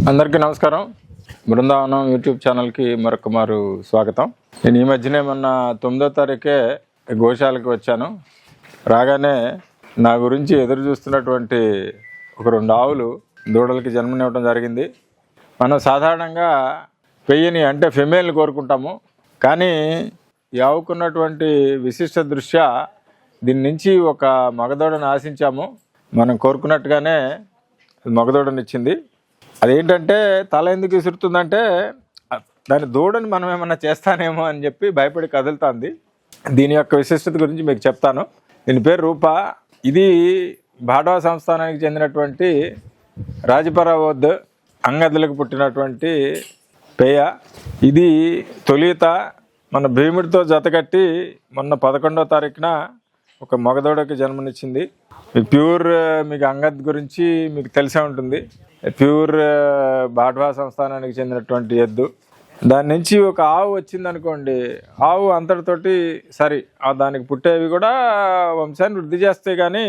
అందరికీ నమస్కారం. బృందావనం యూట్యూబ్ ఛానల్కి మరొకమారు స్వాగతం. నేను ఈ మధ్యనే మొన్న 9వ తారీఖే గోశాలకు వచ్చాను. రాగానే నా గురించి ఎదురు చూస్తున్నటువంటి ఒక 2 ఆవులు దూడలకి జన్మనివ్వడం జరిగింది. మనం సాధారణంగా పెయ్యని అంటే ఫిమేల్ని కోరుకుంటాము, కానీ ఈ ఆవుకున్నటువంటి విశిష్ట దృష్ట్యా దీని నుంచి ఒక మగదూడని ఆశించాము. మనం కోరుకున్నట్టుగానే మగదూడనిచ్చింది. అదేంటంటే తల ఎందుకు విసురుతుందంటే దాని దూడని మనం ఏమన్నా చేస్తానేమో అని చెప్పి భయపడి కదులుతుంది. దీని యొక్క విశిష్టత గురించి మీకు చెప్తాను. దీని పేరు రూప. ఇది బాడ్వా సంస్థానానికి చెందినటువంటి రాజపరావోద్ అంగదులకు పుట్టినటువంటి పేయ. ఇది తొలిత మన భీముడితో జతకట్టి మొన్న 11వ తారీఖున ఒక మగదూడకి జన్మనిచ్చింది. ప్యూర్ మీకు అంగద్ గురించి మీకు తెలిసే ఉంటుంది. ప్యూర్ బాడ్వా సంస్థానానికి చెందినటువంటి ఎద్దు. దాని నుంచి ఒక ఆవు వచ్చిందనుకోండి, ఆవు అంతటితోటి సరి దానికి పుట్టేవి కూడా వంశాన్ని వృద్ధి చేస్తే, కానీ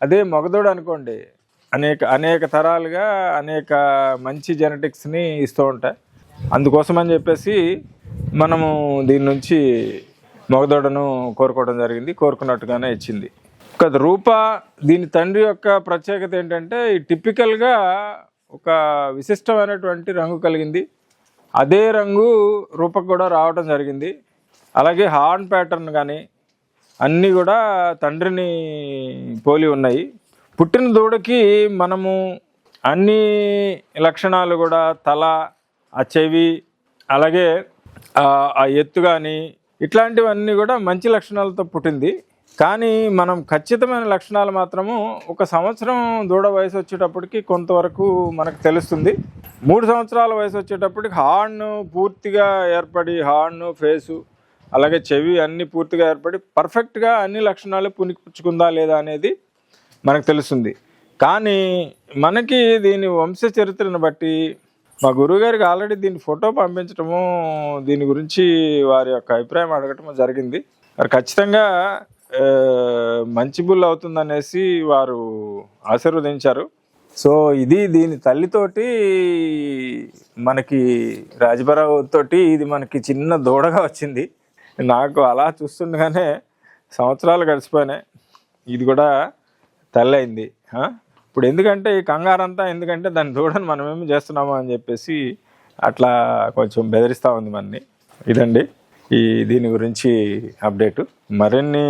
అదే మగదూడ అనుకోండి అనేక తరాలుగా అనేక మంచి జెనెటిక్స్ని ఇస్తూ ఉంటాయి. అందుకోసమని చెప్పేసి మనము దీని నుంచి మగదూడను కోరుకోవడం జరిగింది. కోరుకున్నట్టుగానే ఇచ్చింది. ఒక రూప. దీని తండ్రి యొక్క ప్రత్యేకత ఏంటంటే టిపికల్గా ఒక విశిష్టమైనటువంటి రంగు కలిగింది. అదే రంగు రూపకు కూడా రావడం జరిగింది. అలాగే హార్న్ ప్యాటర్న్ కానీ అన్నీ కూడా తండ్రిని పోలి ఉన్నాయి. పుట్టిన దూడకి మనము అన్ని లక్షణాలు కూడా తల, ఆ చెవి, అలాగే ఆ ఎత్తు కానీ ఇట్లాంటివన్నీ కూడా మంచి లక్షణాలతో పుట్టింది. కానీ మనం ఖచ్చితమైన లక్షణాలు మాత్రము 1 సంవత్సరం దూడ వయసు వచ్చేటప్పటికి కొంతవరకు మనకు తెలుస్తుంది. 3 సంవత్సరాల వయసు వచ్చేటప్పటికి హార్న్ పూర్తిగా ఏర్పడి, హార్న్, ఫేసు, అలాగే చెవి అన్నీ పూర్తిగా ఏర్పడి పర్ఫెక్ట్గా అన్ని లక్షణాలు పుణికిపుచ్చుకుందా లేదా అనేది మనకు తెలుస్తుంది. కానీ మనకి దీని వంశ చరిత్రను బట్టి మా గురువుగారికి ఆల్రెడీ దీని ఫోటో పంపించడము, దీని గురించి వారి యొక్క అభిప్రాయం అడగటము జరిగింది. వారు ఖచ్చితంగా మంచి బుల్ అవుతుందనేసి వారు ఆశీర్వదించారు. సో ఇది దీని తల్లితోటి మనకి రాజపరావు తోటి ఇది మనకి చిన్న దూడగా వచ్చింది. నాకు అలా చూస్తుండగానే సంవత్సరాలు గడిచిపోయినాయి. ఇది కూడా తల్లి అయింది. ఇప్పుడు ఎందుకంటే ఈ కంగారంతా ఎందుకంటే దాని దూడని మనమేమి చేస్తున్నామో అని చెప్పేసి అట్లా కొంచెం బెదిరిస్తూ ఉంది మనని. ఇదండి దీని గురించి అప్డేటు. మరిన్ని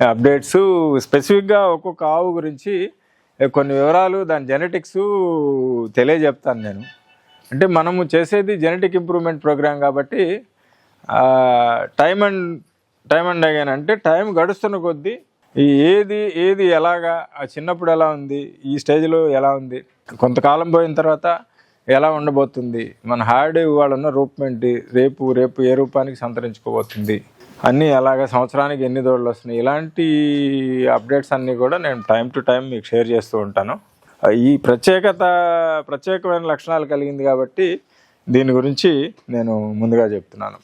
అప్డేట్స్ స్పెసిఫిక్గా ఒక్కొక్క ఆవు గురించి కొన్ని వివరాలు, దాని జెనెటిక్స్ తెలియజెప్తాను నేను. అంటే మనము చేసేది జెనెటిక్ ఇంప్రూవ్మెంట్ ప్రోగ్రామ్ కాబట్టి టైమ్ అండ్ అగైన్ అంటే టైం గడుస్తున్న కొద్దీ ఏది ఎలాగా చిన్నప్పుడు ఎలా ఉంది, ఈ స్టేజ్లో ఎలా ఉంది, కొంతకాలం పోయిన తర్వాత ఎలా ఉండబోతుంది, మన హార్డ్ ఇవాళ ఉన్న రూపం ఏంటి, రేపు ఏ రూపానికి సంతరించుకోబోతుంది, అన్నీ అలాగా సంవత్సరానికి ఎన్ని దూడలు వస్తున్నాయి, ఇలాంటి అప్డేట్స్ అన్నీ కూడా నేను టైం టు టైం మీకు షేర్ చేస్తూ ఉంటాను. ఈ ప్రత్యేకమైన లక్షణాలు కలిగింది కాబట్టి దీని గురించి నేను ముందుగా చెప్తున్నాను.